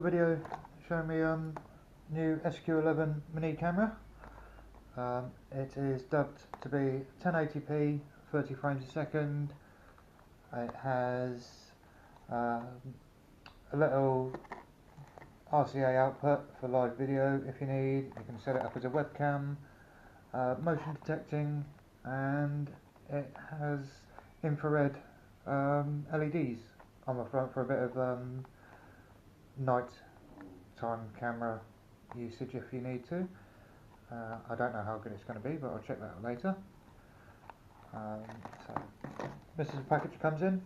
Video showing me new SQ11 mini camera. It is dubbed to be 1080p 30 frames a second. It has a little RCA output for live video if you need. You can set it up as a webcam, motion detecting, and it has infrared LEDs on the front for a bit of night time camera usage if you need to. I don't know how good it's going to be, but I'll check that out later. So this is the package it comes in.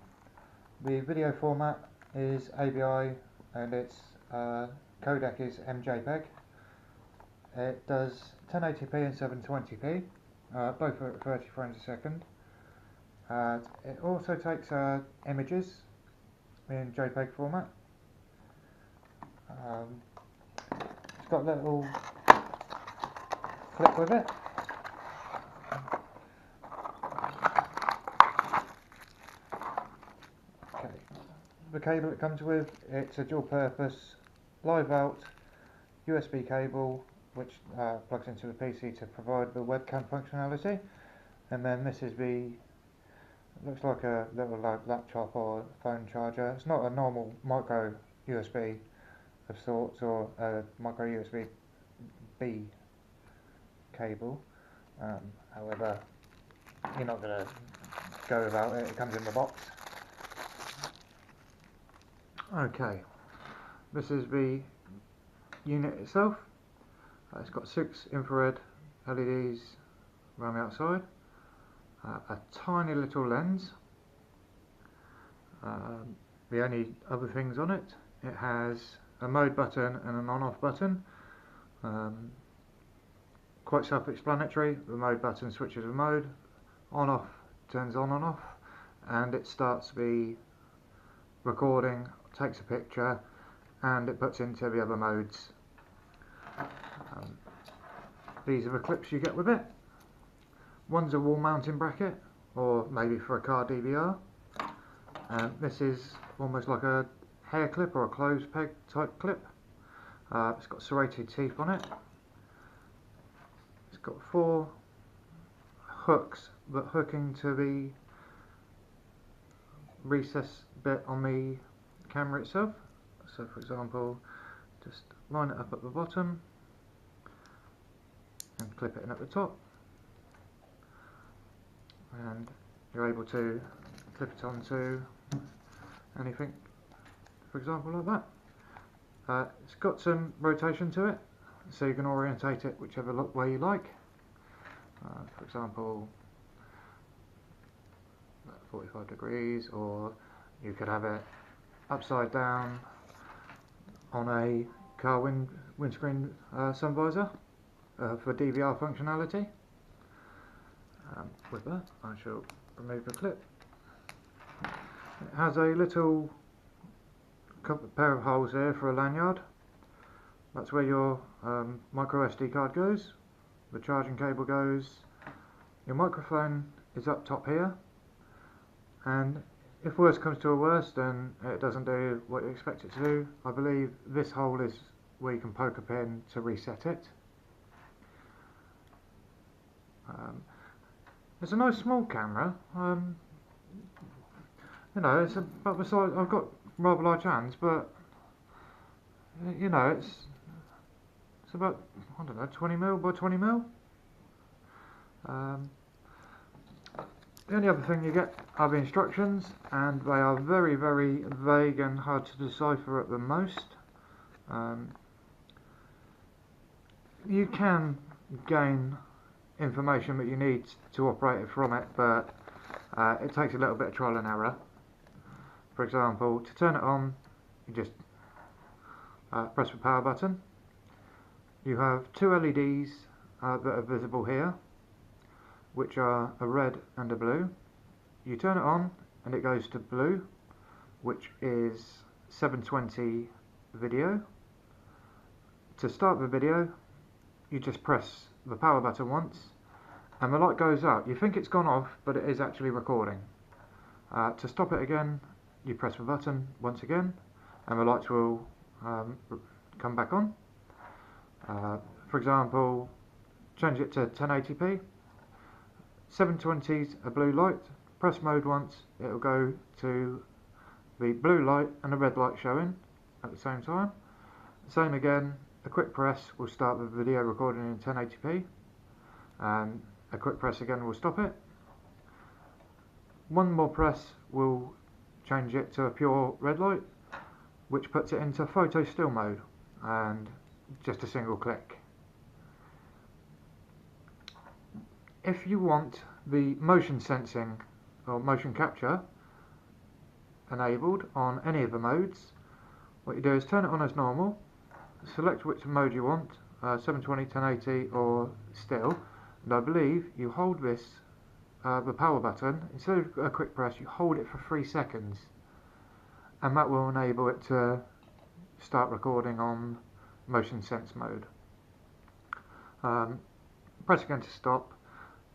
The video format is AVI and its codec is MJPEG. It does 1080p and 720p, both at 30 frames a second. It also takes images in JPEG format. It's got a little clip with it. Okay. The cable it comes with, it's a dual purpose live out USB cable which plugs into the PC to provide the webcam functionality, and then this is the, looks like a little laptop or phone charger. It's not a normal micro USB of sorts or a micro USB B cable. However, you're not going to go without it. It comes in the box. Okay, this is the unit itself. It's got 6 infrared LEDs around the outside, a tiny little lens. The only other things on it, it has a mode button and an on-off button. Quite self-explanatory. The mode button switches the mode, on-off turns on and off, and it starts the recording, takes a picture, and it puts into the other modes. These are the clips you get with it. One's a wall mounting bracket, or maybe for a car DVR. This is almost like a hair clip or a clothes peg type clip. It's got serrated teeth on it. It's got 4 hooks that hook into the recess bit on the camera itself. So for example, just line it up at the bottom and clip it in at the top, and you're able to clip it onto anything, for example like that. It's got some rotation to it, so you can orientate it whichever way you like. For example, 45 degrees, or you could have it upside down on a car windscreen sun visor for DVR functionality. With that, I shall remove the clip. It has a little pair of holes here for a lanyard. That's where your micro SD card goes, the charging cable goes, your microphone is up top here, and if worse comes to a worst and it doesn't do what you expect it to do, I believe this hole is where you can poke a pin to reset it. It's a nice small camera. You know, it's about the size. I've got rather large hands, but you know, it's about, I don't know, 20mm by 20mm. The only other thing you get are the instructions, and they are very, very vague and hard to decipher at the most. You can gain information that you need to operate it from it, but it takes a little bit of trial and error. For example, to turn it on, you just press the power button. You have 2 LEDs that are visible here, which are a red and a blue. You turn it on and it goes to blue, which is 720 video. To start the video, you just press the power button once and the light goes up. You think it's gone off, but it is actually recording. To stop it again, you press the button once again and the lights will come back on. For example, change it to 1080p. 720's a blue light. Press mode once, it'll go to the blue light and the red light showing at the same time. Same again, a quick press will start the video recording in 1080p, and a quick press again will stop it. One more press will change it to a pure red light, which puts it into photo still mode, and just a single click. If you want the motion sensing or motion capture enabled on any of the modes, what you do is turn it on as normal, select which mode you want, 720, 1080 or still, and I believe you hold this, the power button, instead of a quick press you hold it for 3 seconds, and that will enable it to start recording on motion sense mode. Press again to stop.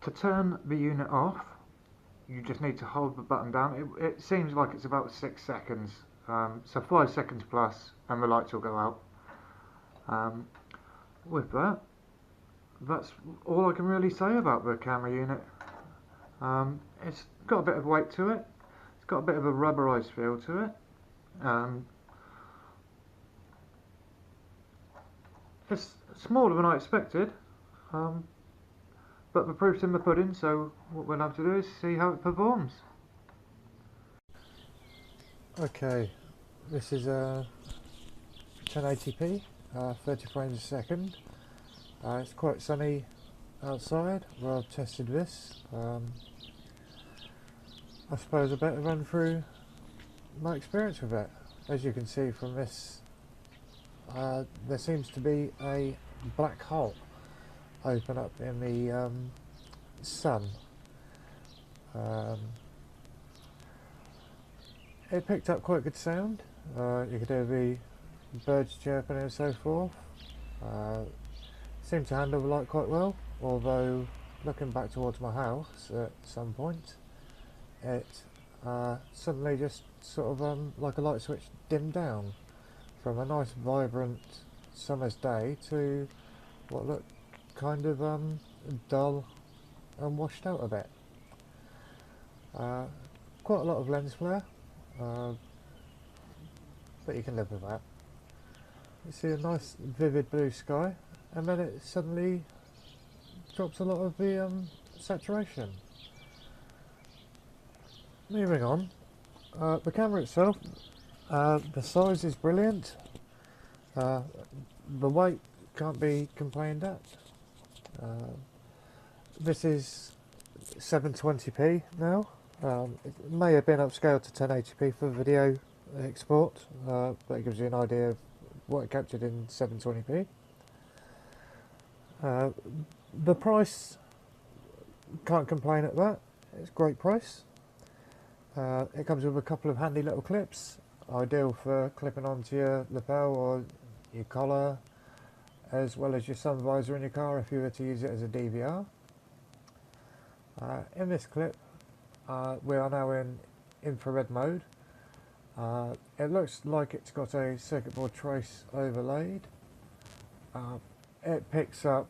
To turn the unit off, you just need to hold the button down. It seems like it's about 6 seconds, so 5 seconds plus and the lights will go out. With that, that's all I can really say about the camera unit. It's got a bit of weight to it, it's got a bit of a rubberized feel to it. It's smaller than I expected, but the proof's in the pudding, so what we'll have to do is see how it performs. Okay, this is 1080p, 30 frames a second. It's quite sunny outside where I've tested this. I suppose I better run through my experience with it. As you can see from this, there seems to be a black hole open up in the sun. It picked up quite good sound. You could hear the birds chirping and so forth. Seemed to handle the light quite well, although looking back towards my house at some point, it suddenly just sort of like a light switch dimmed down from a nice vibrant summer's day to what looked kind of dull and washed out a bit. Quite a lot of lens flare, but you can live with that. You see a nice vivid blue sky, and then it suddenly drops a lot of the saturation. Moving on, the camera itself, the size is brilliant, the weight can't be complained at. This is 720p now. It may have been upscaled to 1080p for video export, but it gives you an idea of what it captured in 720p. The price, can't complain at that, it's a great price. It comes with a couple of handy little clips, ideal for clipping onto your lapel or your collar, as well as your sun visor in your car if you were to use it as a DVR. In this clip, we are now in infrared mode. It looks like it's got a circuit board trace overlaid. It picks up,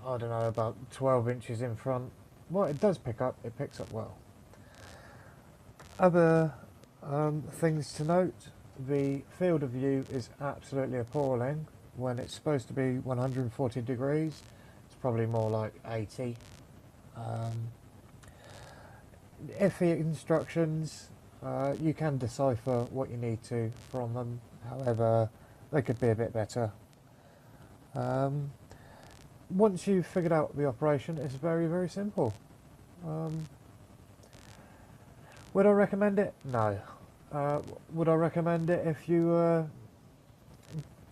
I don't know, about 12 inches in front. What it does pick up, it picks up well. Other things to note, the field of view is absolutely appalling. When it's supposed to be 140 degrees, it's probably more like 80. Iffy instructions, you can decipher what you need to from them, however they could be a bit better. Once you've figured out the operation, it's very, very simple. Would I recommend it? No. Would I recommend it if you were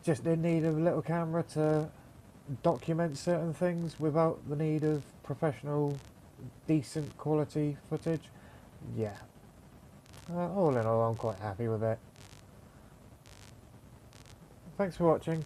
just in need of a little camera to document certain things without the need of professional, decent quality footage? Yeah. All in all, I'm quite happy with it. Thanks for watching.